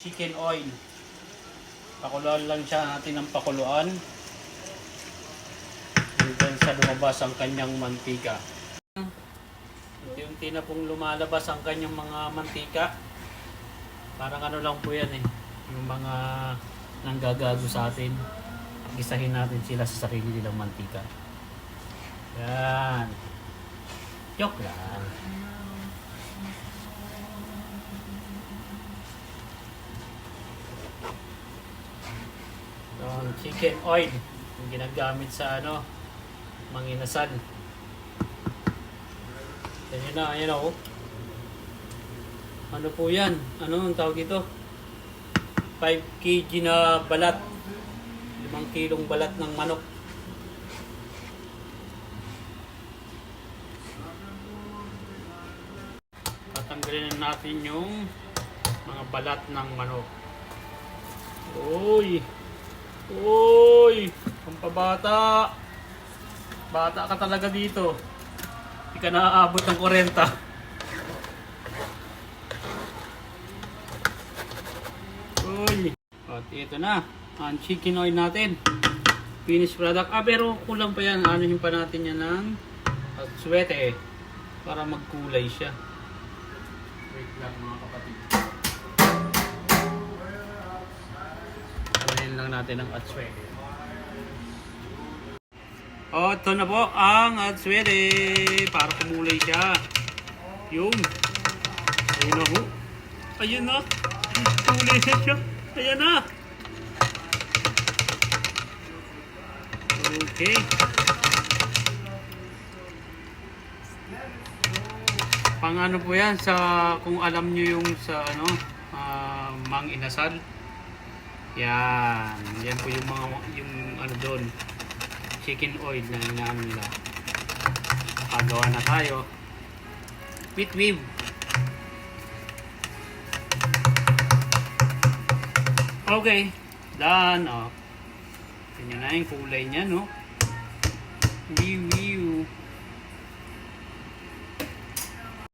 Chicken oil. Pakuluan lang siya natin ng pakuluan hanggang sa lumabas ang kanyang mantika. Unti-unti na pong lumalabas ang kanyang mga mantika. Parang ano lang po yan eh, yung mga nanggagago sa atin. Gisahin natin sila sa sarili nilang mantika. Yan. Joke lang. Yung chicken oil yung ginagamit sa manginasal. Yan na, ayan o. Ano po yan? Ano ang tawag ito? 5 kg na balat. 5 kilong balat ng manok. Tatanggalin natin yung mga balat ng manok. Uy! Uy! Pampabata! Bata ka talaga dito. Hindi ka naaabot ng 40. Uy! At ito na. Ang chicken oil natin. Finished product. Pero kulang pa yan. Anuhin pa natin yan ng atswete para magkulay siya. Wait lang mga kapatid. Anuhin lang natin ang atswete. O, ito na po ang atswete para kumulay siya. Yung. Ayun na po. Ayun na. Kumulay siya. Ayan na. Okay. Pang ano po yan sa kung alam nyo yung sa mang inasal. Yan. Yan po yung mga yung ano doon. Chicken oil na inaano nila. Pagawa na tayo. Bitwib. Okay. Done. Oh. Ganyan na yung kulay niya, no? Wiwi.